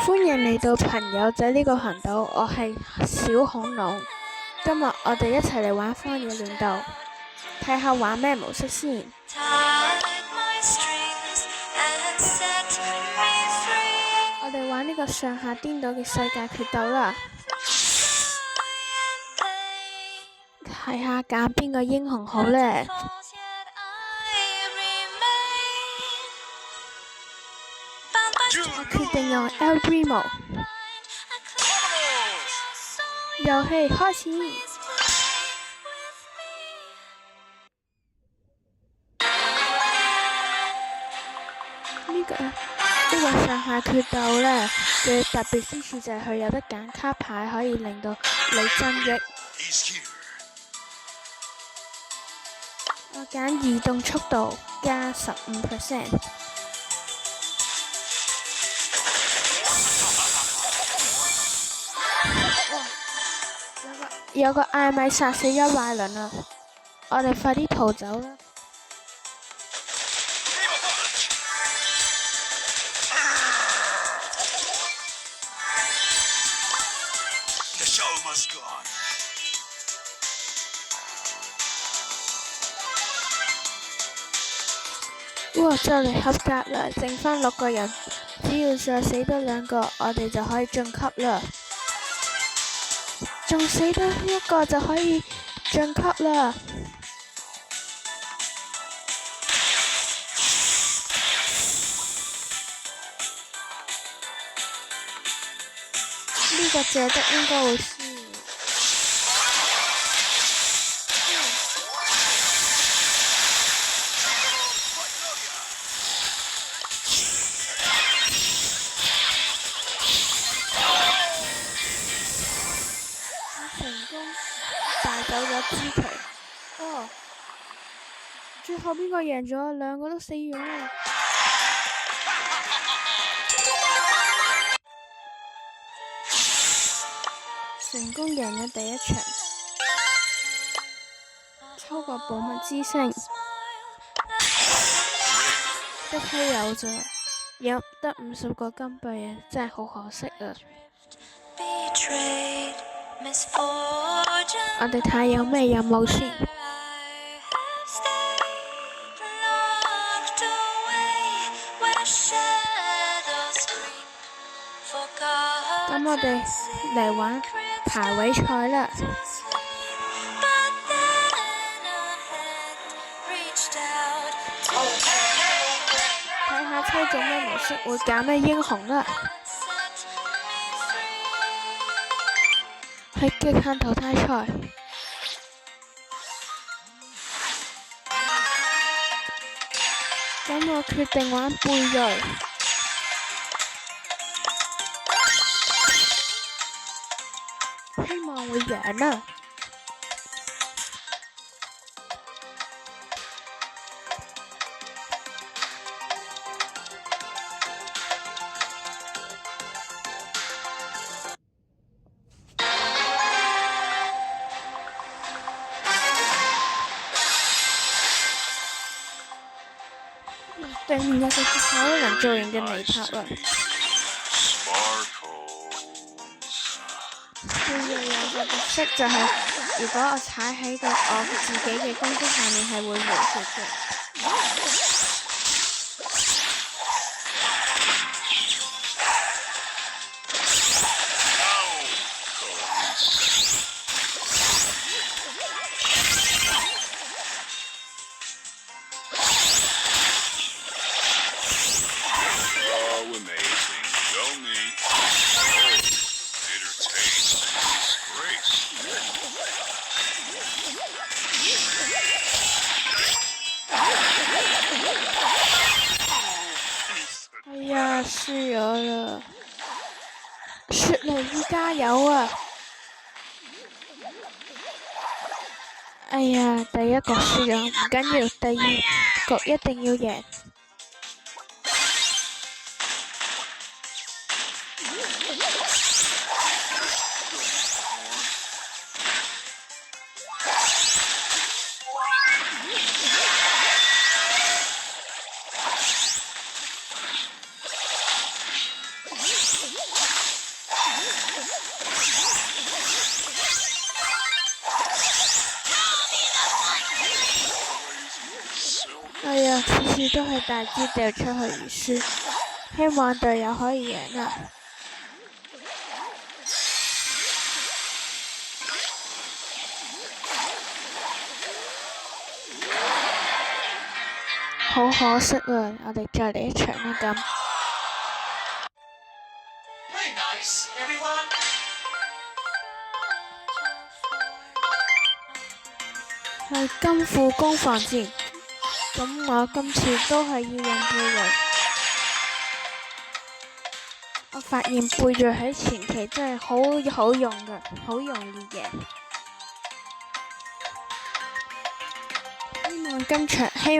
歡迎嚟到朋友仔呢個頻道，我係小恐龍。今日我哋一齊嚟玩荒野亂鬥，睇下玩咩模式先。我哋玩呢個上下顛倒嘅世界決鬥啦，睇下揀邊個英雄好呢？我決定用 El Primo。遊戲開始。呢個上下決鬥呢嘅特別之處就係佢有得揀卡牌，可以令到你增益。我揀移動速度加15%。有個艾米殺死咗壞人啦，我哋快啲逃走啦！哇，就嚟合格啦，剩返6個人，只要再死多2個，我哋就可以晉級啦。仲死多1個就可以晉級啦！呢個謝德應該會輸。成功帶走咗支旗。哦，最後邊個贏咗？2個都死咗啦！成功贏咗第一場，抽個保密之星，一批有咋，有得50個金幣啊！真係好可惜啊！我哋睇下有咩任務先。咁我哋嚟玩排位賽啦。睇下抽中咩模式會揀咩英雄啦。係極限淘汰賽。咁我決定玩貝瑞。希望會贏啊！對面有個可能造型嘅尼塔啊！貝瑞有個特色就係，如果我踩喺我自己嘅攻擊下面，係會回血嘅。哎呀，輸咗啦！雪梨要加油啊！哎呀，第一局輸咗，唔緊要，第2局一定要贏。次都係大招掉出去而輸，希望隊友可以贏啊！好可惜啊！我哋再嚟一場啦咁。係金庫攻防戰，咁我今次都係要用背銳。我發現背銳喺前期真係好用㗎，好容易贏。希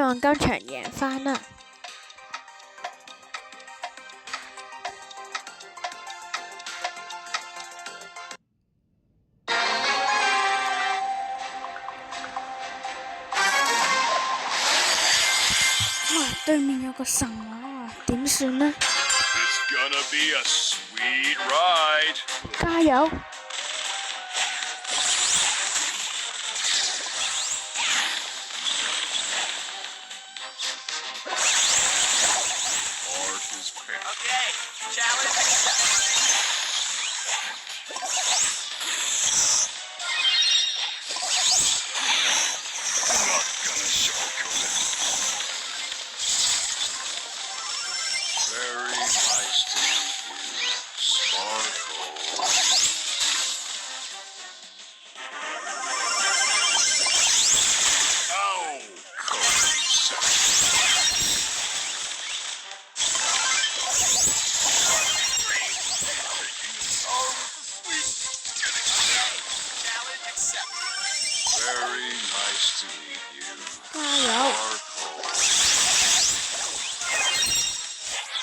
望今場贏返啦！哇！對面有個神話，點算呢？加油！加油！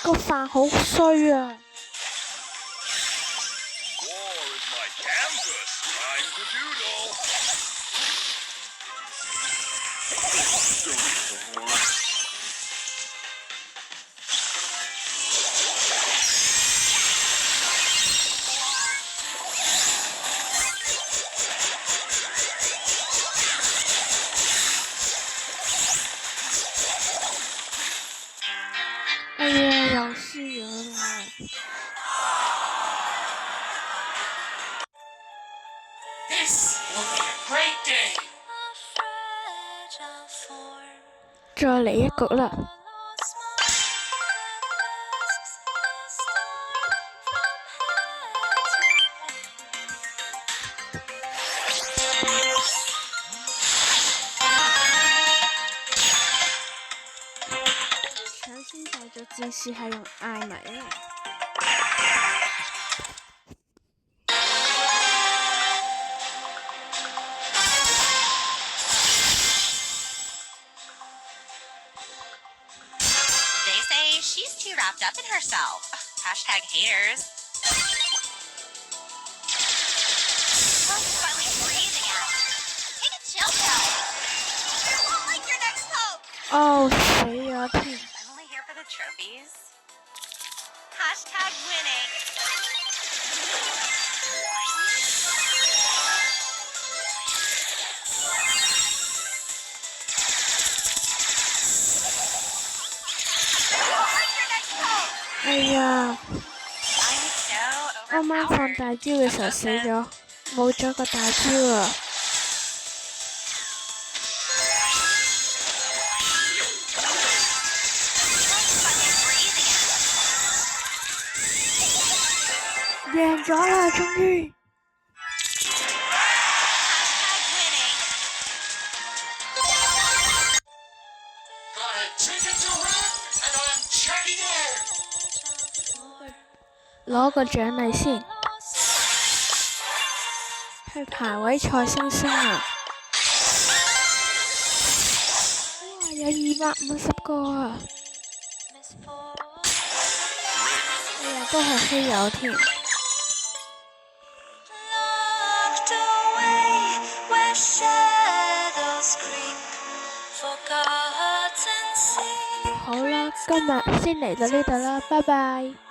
個飯好衰啊！哎呀，又輸咗啦！再嚟一局啦！搶先帶咗戰士係用艾米啦。She's too wrapped up in herself. #haters. Oh, finally breathing out. Take a chill pill. I won't like your next poke. 哦，死咗添！ I'm only here for the trophies. #winning.哎呀，啱啱放大招嘅時候死咗，冇咗個大招啊！贏咗啦，終於！攞個獎勵先，去排位賽星星啊！哇，有250個啊！哎呀，都係稀有添。好啦，今日先嚟到呢度啦，拜拜。